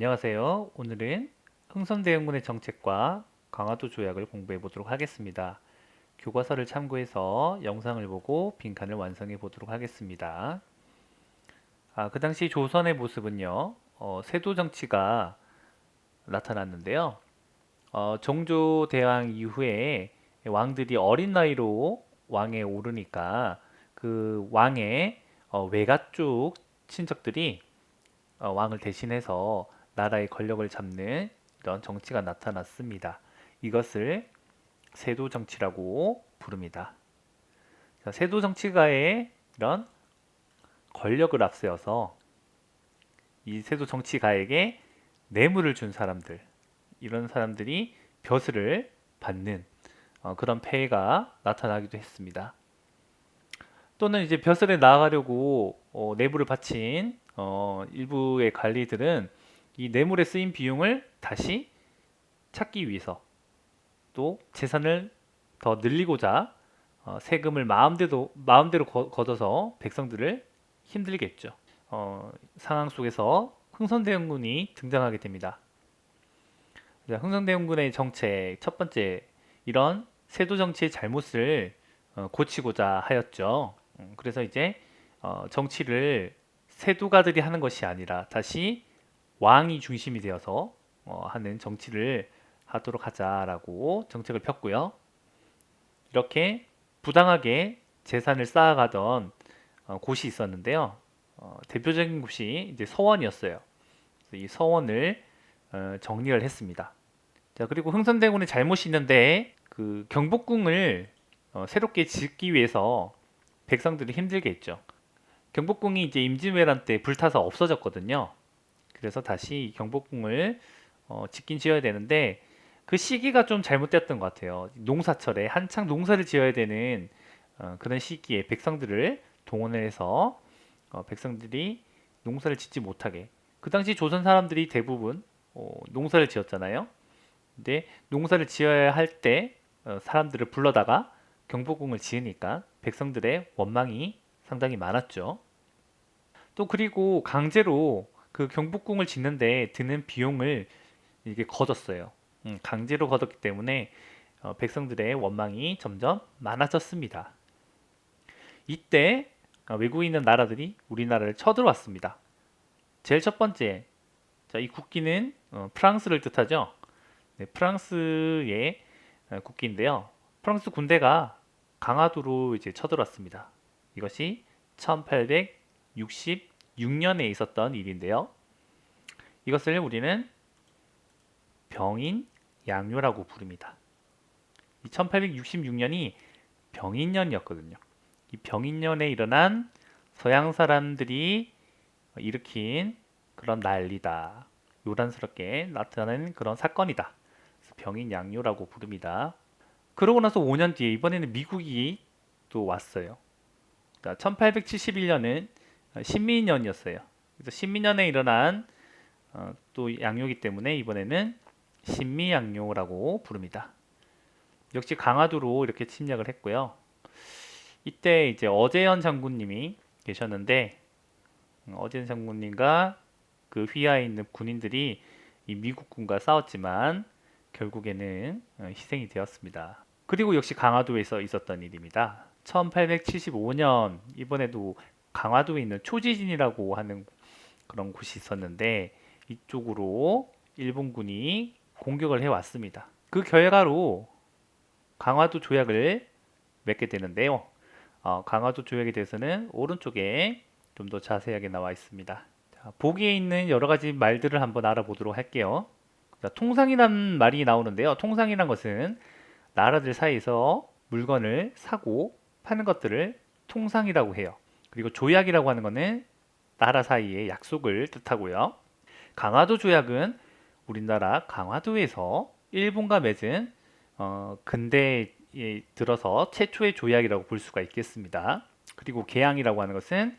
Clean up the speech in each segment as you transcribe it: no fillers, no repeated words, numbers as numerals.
안녕하세요. 오늘은 흥선대원군의 정책과 강화도 조약을 공부해 보도록 하겠습니다. 교과서를 참고해서 영상을 보고 빈칸을 완성해 보도록 하겠습니다. 그 당시 조선의 모습은요, 세도 정치가 나타났는데요. 정조대왕 이후에 왕들이 어린 나이로 왕에 오르니까 그 왕의 외가 쪽 친척들이 왕을 대신해서 나라의 권력을 잡는 이런 정치가 나타났습니다. 이것을 세도 정치라고 부릅니다. 자, 세도 정치가의 이런 권력을 앞세워서 이 세도 정치가에게 뇌물을 준 사람들, 이런 사람들이 벼슬을 받는 그런 폐해가 나타나기도 했습니다. 또는 이제 벼슬에 나아가려고 뇌물을 바친 일부의 관리들은 이 뇌물에 쓰인 비용을 다시 찾기 위해서 또 재산을 더 늘리고자 세금을 마음대로 걷어서 백성들을 힘들게 했죠. 상황 속에서 흥선대원군이 등장하게 됩니다. 흥선대원군의 정책 첫 번째, 이런 세도 정치의 잘못을 고치고자 하였죠. 그래서 이제 정치를 세도가들이 하는 것이 아니라 다시 왕이 중심이 되어서 하는 정치를 하도록 하자라고 정책을 폈고요. 이렇게 부당하게 재산을 쌓아가던 곳이 있었는데요. 대표적인 곳이 이제 서원이었어요. 그래서 이 서원을 정리를 했습니다. 자, 그리고 흥선대군의 잘못이 있는데 그 경복궁을 새롭게 짓기 위해서 백성들이 힘들게 했죠. 경복궁이 이제 임진왜란 때 불타서 없어졌거든요. 그래서 다시 경복궁을 짓긴 지어야 되는데 그 시기가 좀 잘못됐던 것 같아요. 농사철에 한창 농사를 지어야 되는 그런 시기에 백성들을 동원해서 백성들이 농사를 짓지 못하게, 그 당시 조선 사람들이 대부분 농사를 지었잖아요. 근데 농사를 지어야 할 때 사람들을 불러다가 경복궁을 지으니까 백성들의 원망이 상당히 많았죠. 또 그리고 강제로 그 경복궁을 짓는데 드는 비용을 이게 걷었어요. 강제로 걷었기 때문에 백성들의 원망이 점점 많아졌습니다. 이때 외국에 있는 나라들이 우리나라를 쳐들어왔습니다. 제일 첫 번째, 자, 이 국기는 프랑스를 뜻하죠. 네, 프랑스의 국기인데요. 프랑스 군대가 강화도로 이제 쳐들어왔습니다. 이것이 1866년에 있었던 일인데요. 이것을 우리는 병인 양요라고 부릅니다. 1866년이 병인년이었거든요. 이 병인년에 일어난 서양 사람들이 일으킨 그런 난리다. 요란스럽게 나타나는 그런 사건이다. 그래서 병인 양요라고 부릅니다. 그러고 나서 5년 뒤에 이번에는 미국이 또 왔어요. 1871년은 신민년이었어요. 그래서 신민년에 일어난 또 양요기 때문에 이번에는 신미양요라고 부릅니다. 역시 강화도로 이렇게 침략을 했고요. 이때 이제 어제현 장군님이 계셨는데 어제현 장군님과 그 휘하에 있는 군인들이 이 미국군과 싸웠지만 결국에는 희생이 되었습니다. 그리고 역시 강화도에서 있었던 일입니다. 1875년 이번에도 강화도에 있는 초지진이라고 하는 그런 곳이 있었는데 이쪽으로 일본군이 공격을 해왔습니다. 그 결과로 강화도 조약을 맺게 되는데요. 강화도 조약에 대해서는 오른쪽에 좀 더 자세하게 나와 있습니다. 자, 보기에 있는 여러 가지 말들을 한번 알아보도록 할게요. 자, 통상이란 말이 나오는데요. 통상이란 것은 나라들 사이에서 물건을 사고 파는 것들을 통상이라고 해요. 그리고 조약이라고 하는 것은 나라 사이의 약속을 뜻하고요. 강화도 조약은 우리나라 강화도에서 일본과 맺은 근대에 들어서 최초의 조약이라고 볼 수가 있겠습니다. 그리고 개항이라고 하는 것은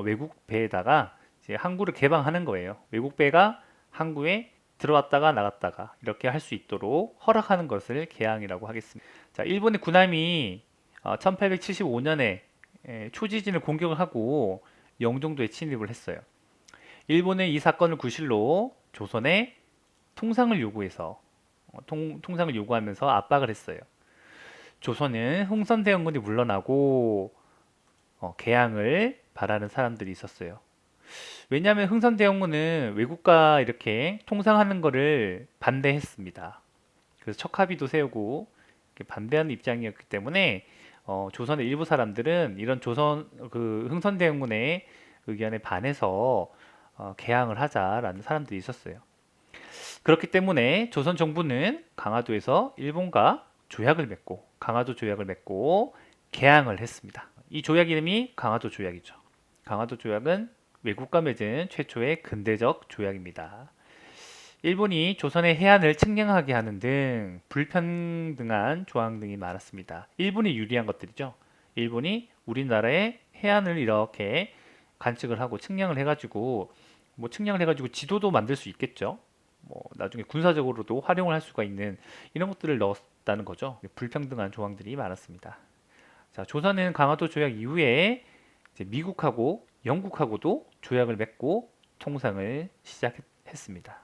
외국 배에다가 이제 항구를 개방하는 거예요. 외국 배가 항구에 들어왔다가 나갔다가 이렇게 할 수 있도록 허락하는 것을 개항이라고 하겠습니다. 자, 일본의 군함이 1875년에 초지진을 공격을 하고 영종도에 침입을 했어요. 일본은 이 사건을 구실로 조선에 통상을 요구해서 통상을 요구하면서 압박을 했어요. 조선은 흥선대원군이 물러나고 개항을 바라는 사람들이 있었어요. 왜냐하면 흥선대원군은 외국과 이렇게 통상하는 것을 반대했습니다. 그래서 척하비도 세우고 이렇게 반대하는 입장이었기 때문에 조선의 일부 사람들은 이런 조선 그 흥선대원군의 의견에 반해서 개항을 하자라는 사람들이 있었어요. 그렇기 때문에 조선 정부는 강화도에서 일본과 조약을 맺고 강화도 조약을 맺고 개항을 했습니다. 이 조약 이름이 강화도 조약이죠. 강화도 조약은 외국과 맺은 최초의 근대적 조약입니다. 일본이 조선의 해안을 측량하게 하는 등 불평등한 조항 등이 많았습니다. 일본이 유리한 것들이죠. 일본이 우리나라의 해안을 이렇게 관측을 하고 측량을 해가지고 측량을 해가지고 지도도 만들 수 있겠죠. 나중에 군사적으로도 활용을 할 수가 있는 이런 것들을 넣었다는 거죠. 불평등한 조항들이 많았습니다. 자, 조선은 강화도 조약 이후에 이제 미국하고 영국하고도 조약을 맺고 통상을 시작했습니다.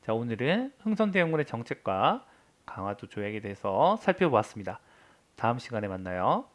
자, 오늘은 흥선대원군의 정책과 강화도 조약에 대해서 살펴보았습니다. 다음 시간에 만나요.